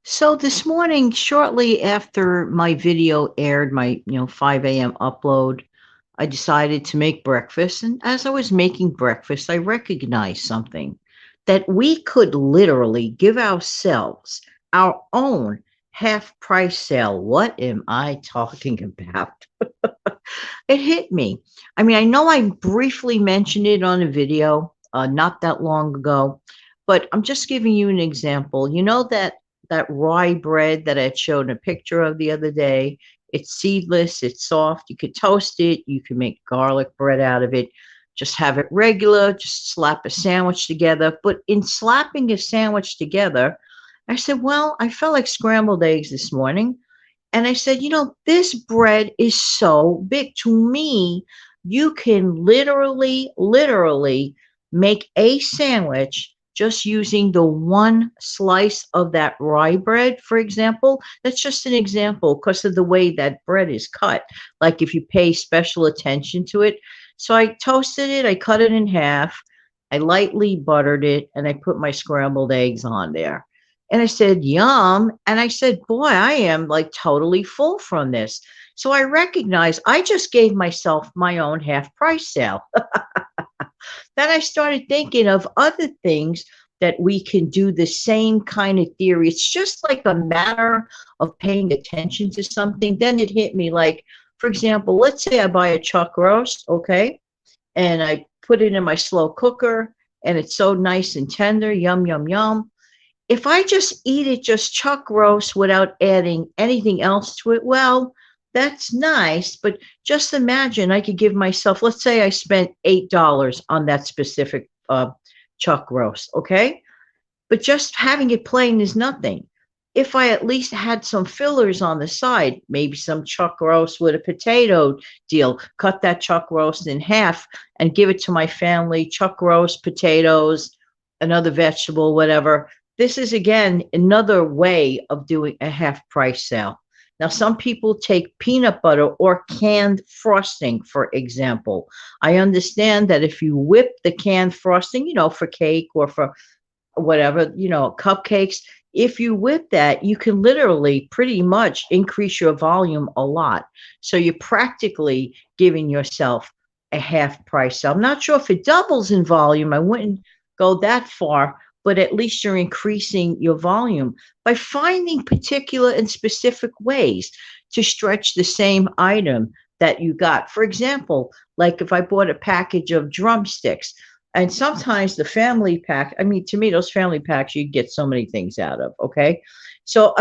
So this morning, shortly after my video aired, my 5 a.m. upload, I decided to make breakfast. And as I was making breakfast, I recognized something that we could literally give ourselves our own half price sale. What am I talking about? It hit me. I mean, I know I briefly mentioned it on a video not that long ago, but I'm just giving you an example. You know that rye bread that I had shown a picture of the other day? It's seedless, it's soft. You could toast it, you can make garlic bread out of it. Just have it regular, just slap a sandwich together. But in slapping a sandwich together, I said, well, I felt like scrambled eggs this morning. And I said, this bread is so big. To me, you can literally make a sandwich just using the one slice of that rye bread, for example. That's just an example because of the way that bread is cut. Like if you pay special attention to it. So I toasted it, I cut it in half, I lightly buttered it, and I put my scrambled eggs on there. And I said, yum. And I said, boy, I am like totally full from this. So I recognized I just gave myself my own half price sale. Then I started thinking of other things that we can do the same kind of theory. It's just like a matter of paying attention to something. Then it hit me like, for example, let's say I buy a chuck roast, okay? And I put it in my slow cooker and it's so nice and tender, yum, yum, yum. If I just eat it just chuck roast without adding anything else to it, well, that's nice. But just imagine I could give myself, let's say I spent $8 on that specific chuck roast, okay? But just having it plain is nothing. If I at least had some fillers on the side, maybe some chuck roast with a potato deal, cut that chuck roast in half and give it to my family, chuck roast, potatoes, another vegetable, whatever. This is again another way of doing a half price sale. Now, some people take peanut butter or canned frosting, for example. I understand that if you whip the canned frosting, for cake or for whatever, cupcakes, if you whip that, you can literally pretty much increase your volume a lot. So you're practically giving yourself a half price. So I'm not sure if it doubles in volume. I wouldn't go that far, but at least you're increasing your volume by finding particular and specific ways to stretch the same item that you got. For example, like if I bought a package of drumsticks, and sometimes the family pack, I mean, to me, those family packs, you get so many things out of, okay? So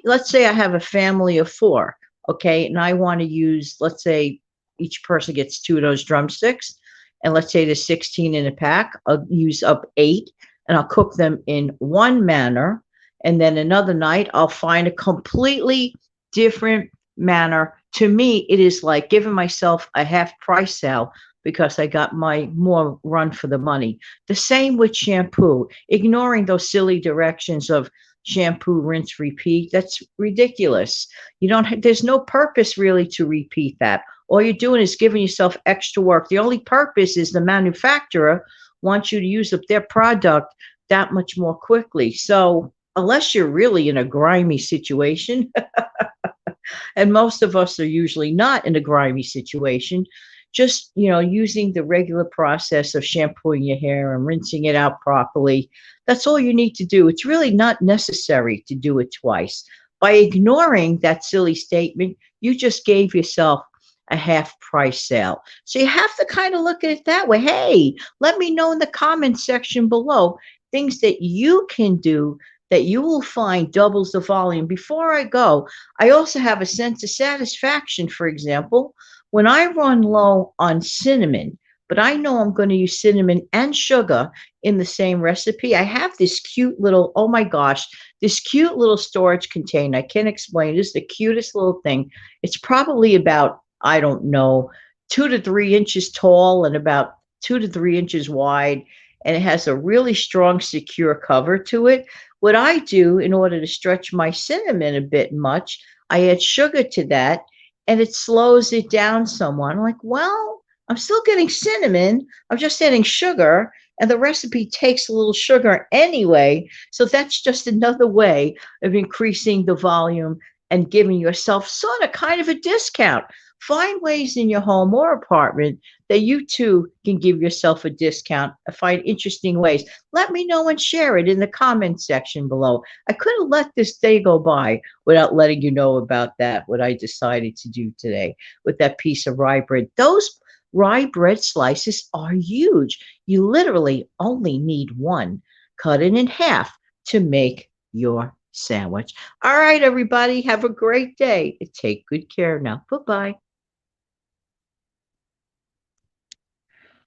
let's say I have a family of four, okay, and I want to use, let's say each person gets two of those drumsticks, and let's say there's 16 in a pack, I'll use up eight, and I'll cook them in one manner, and then another night, I'll find a completely different manner. To me, it is like giving myself a half price sale because I got my more run for the money. The same with shampoo, ignoring those silly directions of shampoo, rinse, repeat. That's ridiculous. There's no purpose really to repeat that. All you're doing is giving yourself extra work. The only purpose is the manufacturer wants you to use up their product that much more quickly. So unless you're really in a grimy situation, and most of us are usually not in a grimy situation, just using the regular process of shampooing your hair and rinsing it out properly, that's all you need to do. It's really not necessary to do it twice. By ignoring that silly statement, you just gave yourself a half price sale. So you have to kind of look at it that way. Hey, let me know in the comment section below things that you can do that you will find doubles the volume. Before I go, I also have a sense of satisfaction. For example, when I run low on cinnamon, but I know I'm going to use cinnamon and sugar in the same recipe, I have this cute little, oh my gosh, this cute little storage container. I can't explain it. It's the cutest little thing. It's probably about, I don't know, 2 to 3 inches tall and about 2 to 3 inches wide. And it has a really strong, secure cover to it. What I do in order to stretch my cinnamon a bit much, I add sugar to that and it slows it down somewhat. I'm like, well, I'm still getting cinnamon. I'm just adding sugar And the recipe takes a little sugar anyway. So that's just another way of increasing the volume and giving yourself sort of kind of a discount. Find ways in your home or apartment that you too can give yourself a discount. Find interesting ways. Let me know and share it in the comment section below. I couldn't let this day go by without letting you know about that, what I decided to do today with that piece of rye bread. Those rye bread slices are huge. You literally only need one. Cut it in half to make your sandwich. All right, everybody, have a great day. Take good care now. Bye bye.